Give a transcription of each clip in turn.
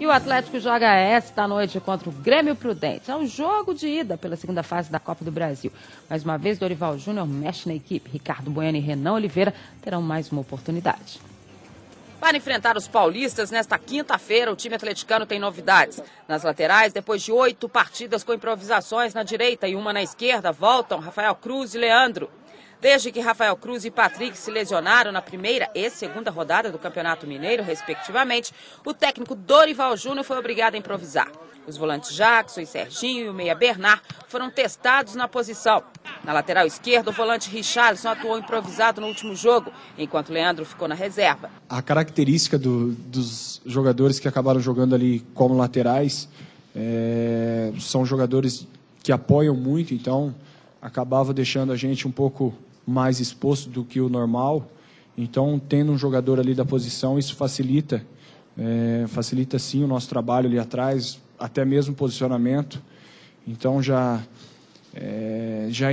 E o Atlético joga esta noite contra o Grêmio Prudente. É um jogo de ida pela segunda fase da Copa do Brasil. Mais uma vez, Dorival Júnior mexe na equipe. Ricardo Bueno e Renan Oliveira terão mais uma oportunidade. Para enfrentar os paulistas, nesta quinta-feira, o time atleticano tem novidades. Nas laterais, depois de 8 partidas com improvisações na direita e uma na esquerda, voltam Rafael Cruz e Leandro. Desde que Rafael Cruz e Patrick se lesionaram na primeira e segunda rodada do Campeonato Mineiro, respectivamente, o técnico Dorival Júnior foi obrigado a improvisar. Os volantes Jackson e Serginho e o meia Bernard foram testados na posição. Na lateral esquerda, o volante Richarlison atuou improvisado no último jogo, enquanto Leandro ficou na reserva. A característica dos jogadores que acabaram jogando ali como laterais são jogadores que apoiam muito, então acabava deixando a gente um pouco mais exposto do que o normal. Então, tendo um jogador ali da posição, isso facilita sim o nosso trabalho ali atrás, até mesmo posicionamento. Então já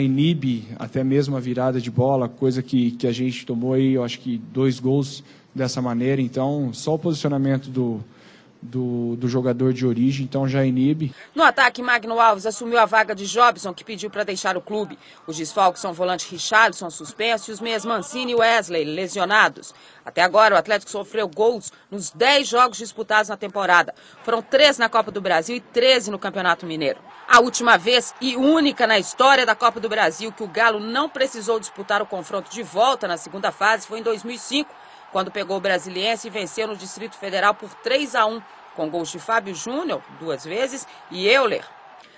inibe até mesmo a virada de bola, coisa que a gente tomou aí, eu acho que 2 gols dessa maneira. Então, só o posicionamento do jogador de origem, então já inibe. No ataque, Magno Alves assumiu a vaga de Jobson, que pediu para deixar o clube. Os desfalques são o volante Richarlison, suspenso, e os meias Mancini e Wesley, lesionados. Até agora, o Atlético sofreu gols nos 10 jogos disputados na temporada. Foram 3 na Copa do Brasil e 13 no Campeonato Mineiro. A última vez e única na história da Copa do Brasil que o Galo não precisou disputar o confronto de volta na segunda fase foi em 2005, quando pegou o Brasiliense e venceu no Distrito Federal por 3-1, com gols de Fábio Júnior, 2 vezes, e Euler.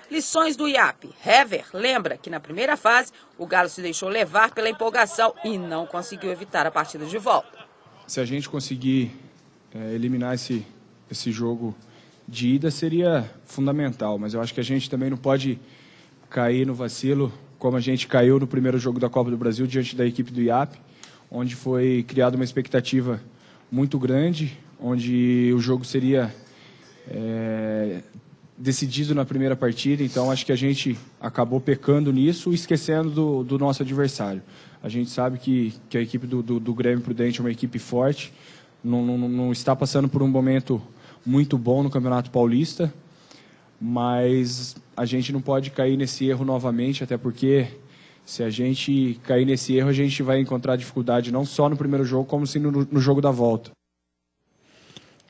Lições do IAP. Hever lembra que na primeira fase o Galo se deixou levar pela empolgação e não conseguiu evitar a partida de volta. Se a gente conseguir eliminar esse jogo de ida, seria fundamental, mas eu acho que a gente também não pode cair no vacilo, como a gente caiu no primeiro jogo da Copa do Brasil diante da equipe do IAP, onde foi criada uma expectativa muito grande, onde o jogo seria decidido na primeira partida. Então acho que a gente acabou pecando nisso, esquecendo do nosso adversário. A gente sabe que a equipe do Grêmio Prudente é uma equipe forte, não está passando por um momento muito bom no Campeonato Paulista, mas a gente não pode cair nesse erro novamente, até porque se a gente cair nesse erro, a gente vai encontrar dificuldade não só no primeiro jogo, como sim no jogo da volta.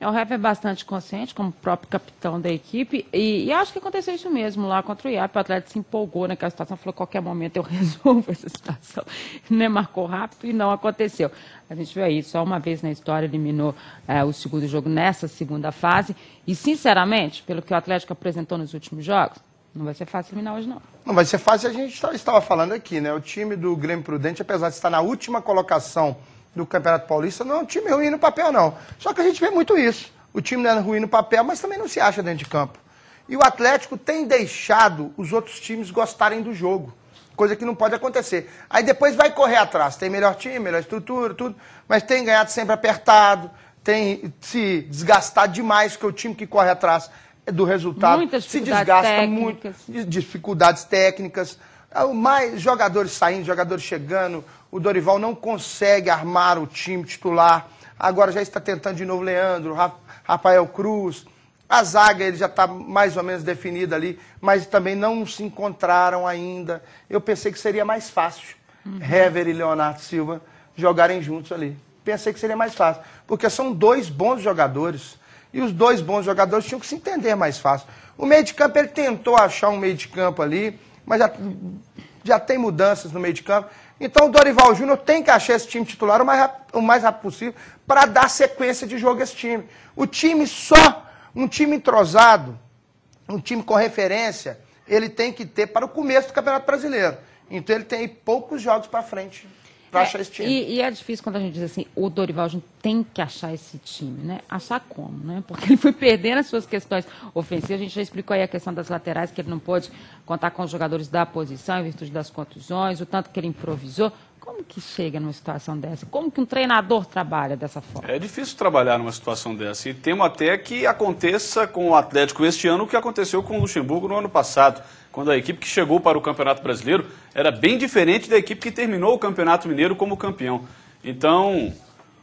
O Hever é bastante consciente, como próprio capitão da equipe, e acho que aconteceu isso mesmo lá contra o IAP. O Atlético se empolgou naquela situação, falou: qualquer momento eu resolvo essa situação. Né? Marcou rápido e não aconteceu. A gente viu aí, só uma vez na história eliminou o segundo jogo nessa segunda fase. E, sinceramente, pelo que o Atlético apresentou nos últimos jogos, não vai ser fácil eliminar hoje, não. Não vai ser fácil, a gente estava falando aqui, né? O time do Grêmio Prudente, apesar de estar na última colocação do Campeonato Paulista, não é um time ruim no papel, não. Só que a gente vê muito isso. O time não é ruim no papel, mas também não se acha dentro de campo. E o Atlético tem deixado os outros times gostarem do jogo, coisa que não pode acontecer. Aí depois vai correr atrás. Tem melhor time, melhor estrutura, tudo, mas tem ganhado sempre apertado, tem se desgastado demais, porque o time que corre atrás do resultado se desgasta muito, dificuldades técnicas, mais jogadores saindo, jogadores chegando. O Dorival não consegue armar o time titular. Agora já está tentando de novo Leandro, Rafael Cruz. A zaga ele já está mais ou menos definida ali, mas também não se encontraram ainda. Eu pensei que seria mais fácil Hever e Leonardo Silva jogarem juntos ali. Pensei que seria mais fácil, porque são 2 bons jogadores. E os 2 bons jogadores tinham que se entender mais fácil. O meio de campo, ele tentou achar um meio de campo ali, mas já tem mudanças no meio de campo. Então o Dorival Júnior tem que achar esse time titular o mais rápido possível para dar sequência de jogo a esse time. O time um time entrosado, um time com referência, ele tem que ter para o começo do Campeonato Brasileiro. Então ele tem poucos jogos para frente para achar esse time. E é difícil quando a gente diz assim, o Dorival Júnior tem que achar esse time, né? Achar como, né? Porque ele foi perdendo as suas questões ofensivas. A gente já explicou aí a questão das laterais, que ele não pôde contar com os jogadores da posição em virtude das contusões, o tanto que ele improvisou. Como que chega numa situação dessa? Como que um treinador trabalha dessa forma? É difícil trabalhar numa situação dessa. E temo até que aconteça com o Atlético este ano o que aconteceu com o Luxemburgo no ano passado, quando a equipe que chegou para o Campeonato Brasileiro era bem diferente da equipe que terminou o Campeonato Mineiro como campeão. Então,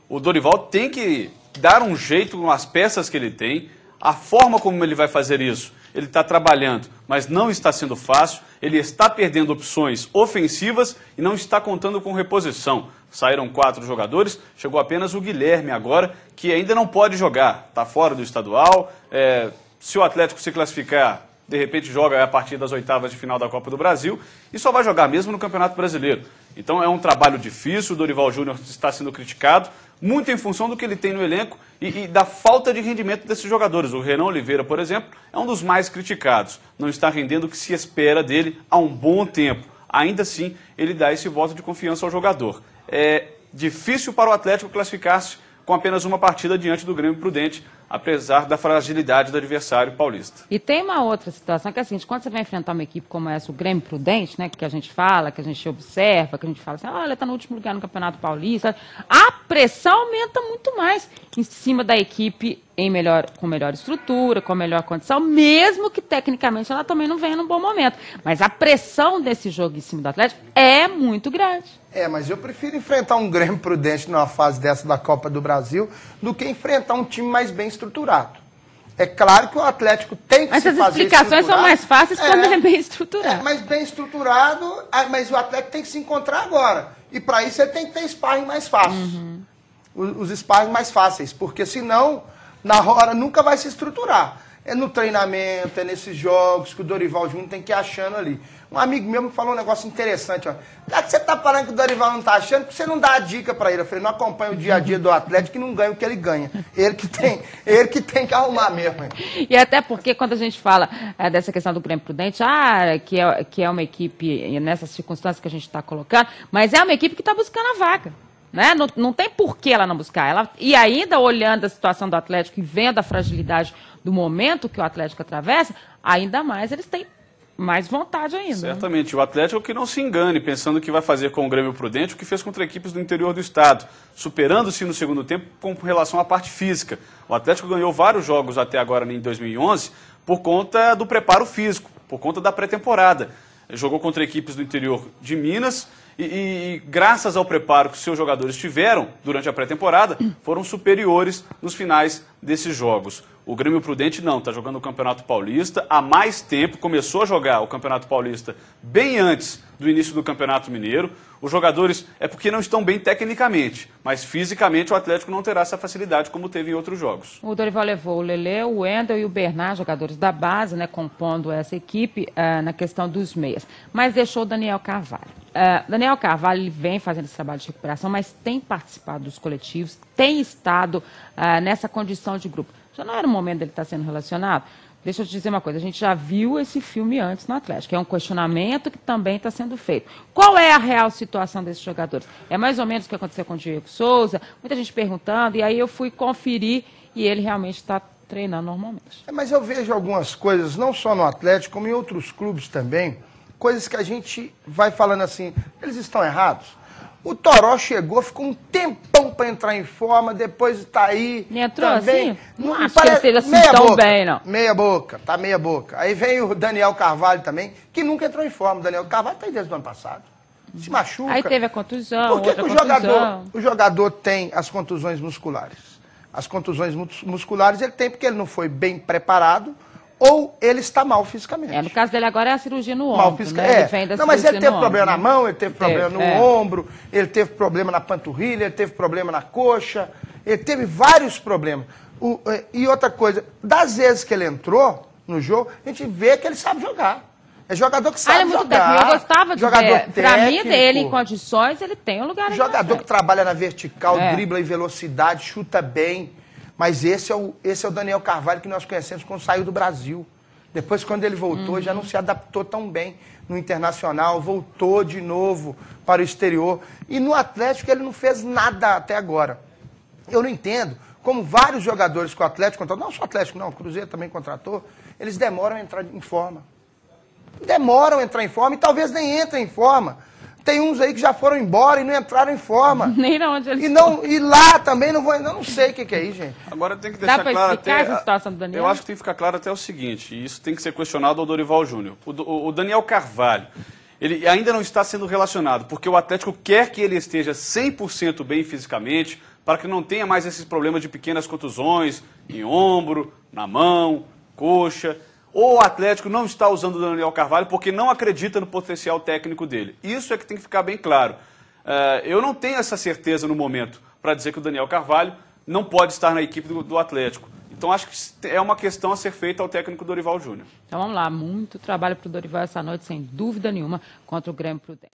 o Dorival tem que dar um jeito com as peças que ele tem, A forma como ele vai fazer isso, ele está trabalhando, mas não está sendo fácil, ele está perdendo opções ofensivas e não está contando com reposição. Saíram 4 jogadores, chegou apenas o Guilherme agora, que ainda não pode jogar, está fora do estadual. Se o Atlético se classificar, de repente joga a partir das oitavas de final da Copa do Brasil e só vai jogar mesmo no Campeonato Brasileiro. Então é um trabalho difícil, o Dorival Júnior está sendo criticado, muito em função do que ele tem no elenco e da falta de rendimento desses jogadores. O Renan Oliveira, por exemplo, é um dos mais criticados. Não está rendendo o que se espera dele há um bom tempo. Ainda assim, ele dá esse voto de confiança ao jogador. É difícil para o Atlético classificar-se com apenas uma partida diante do Grêmio Prudente, apesar da fragilidade do adversário paulista. E tem uma outra situação que é assim, quando você vai enfrentar uma equipe como essa, o Grêmio Prudente, né, que a gente fala, que a gente observa, que a gente fala assim, olha, está no último lugar no Campeonato Paulista, a pressão aumenta muito mais em cima da equipe com melhor estrutura, com melhor condição, mesmo que tecnicamente ela também não venha num bom momento. Mas a pressão desse jogo em cima do Atlético é muito grande. Mas eu prefiro enfrentar um Grêmio Prudente numa fase dessa da Copa do Brasil do que enfrentar um time mais bem estruturado. É claro que o Atlético tem que se fazer Mas as explicações são mais fáceis quando é bem estruturado. Mas bem estruturado, mas o Atlético tem que se encontrar agora. E para isso ele tem que ter sparring mais fácil. Os sparring mais fáceis, porque senão, na hora, nunca vai se estruturar. É no treinamento, é nesses jogos que o Dorival Júnior tem que ir achando ali. Um amigo meu me falou um negócio interessante, ó. Já que você tá falando que o Dorival não tá achando, por que você não dá a dica para ele? Eu falei, não acompanha o dia a dia do Atlético e não ganha o que ele ganha. Ele que tem que arrumar mesmo. Hein? E até porque quando a gente fala dessa questão do Grêmio Prudente, que é uma equipe, nessas circunstâncias que a gente está colocando, mas é uma equipe que está buscando a vaga. Né? Não tem por que ela não buscar. E ainda olhando a situação do Atlético e vendo a fragilidade do momento que o Atlético atravessa, ainda mais eles têm mais vontade ainda. Certamente. Né? O Atlético que não se engane, pensando que vai fazer com o Grêmio Prudente o que fez contra equipes do interior do estado, superando-se no segundo tempo com relação à parte física. O Atlético ganhou vários jogos até agora em 2011 por conta do preparo físico, por conta da pré-temporada. Jogou contra equipes do interior de Minas e graças ao preparo que os seus jogadores tiveram durante a pré-temporada, foram superiores nos finais desses jogos. O Grêmio Prudente não, está jogando o Campeonato Paulista há mais tempo, começou a jogar o Campeonato Paulista bem antes do início do Campeonato Mineiro. Os jogadores é porque não estão bem tecnicamente, mas fisicamente o Atlético não terá essa facilidade como teve em outros jogos. O Dorival levou o Lelê, o Wendel e o Bernard, jogadores da base, né, compondo essa equipe na questão dos meias, mas deixou o Daniel Carvalho. Daniel Carvalho ele vem fazendo esse trabalho de recuperação, mas tem participado dos coletivos, tem estado nessa condição de grupo. Já não era o momento dele estar sendo relacionado? Deixa eu te dizer uma coisa, a gente já viu esse filme antes no Atlético, é um questionamento que também está sendo feito. Qual é a real situação desses jogadores? É mais ou menos o que aconteceu com o Diego Souza, muita gente perguntando, e aí eu fui conferir e ele realmente está treinando normalmente. Mas eu vejo algumas coisas, não só no Atlético, como em outros clubes também, coisas que a gente vai falando assim, eles estão errados. O Toró chegou, ficou um tempão para entrar em forma, depois está aí. Nem entrou também, assim? Não acho que ele esteja assim tão bem, não. Meia boca, tá meia boca. Aí vem o Daniel Carvalho também, que nunca entrou em forma. O Daniel Carvalho está aí desde o ano passado. Se machuca. Aí teve a contusão, Por que o jogador tem as contusões musculares? As contusões musculares ele tem porque ele não foi bem preparado, ou ele está mal fisicamente. No caso dele agora é a cirurgia no ombro, né? Ele vem da mas ele teve problema ombro, na mão, ele teve problema no ombro, ele teve problema na panturrilha, ele teve problema na coxa, ele teve vários problemas. E outra coisa, das vezes que ele entrou no jogo, a gente vê que ele sabe jogar. É jogador que sabe jogar. Eu gostava de ver. Para mim, ele em condições, ele tem um lugar. Jogador que trabalha na vertical, dribla em velocidade, chuta bem. Mas esse é o Daniel Carvalho que nós conhecemos quando saiu do Brasil. Depois, quando ele voltou, já não se adaptou tão bem no Internacional, voltou de novo para o exterior. E no Atlético ele não fez nada até agora. Eu não entendo como vários jogadores que o Atlético contratou, não só o Atlético não, o Cruzeiro também contratou, eles demoram a entrar em forma. Demoram a entrar em forma e talvez nem entrem em forma. Tem uns aí que já foram embora e não entraram em forma. Nem na onde eles e lá também não vou. Eu não sei o que é isso, gente. Agora tem que deixar claro até. Essa situação do Daniel? Eu acho que tem que ficar claro até o seguinte, e isso tem que ser questionado ao Dorival Júnior. O Daniel Carvalho, ele ainda não está sendo relacionado, porque o Atlético quer que ele esteja 100% bem fisicamente, para que não tenha mais esses problemas de pequenas contusões em ombro, na mão, coxa. Ou o Atlético não está usando o Daniel Carvalho porque não acredita no potencial técnico dele. Isso é que tem que ficar bem claro. Eu não tenho essa certeza no momento para dizer que o Daniel Carvalho não pode estar na equipe do Atlético. Então acho que é uma questão a ser feita ao técnico Dorival Júnior. Então vamos lá, muito trabalho para o Dorival essa noite, sem dúvida nenhuma, contra o Grêmio Prudente.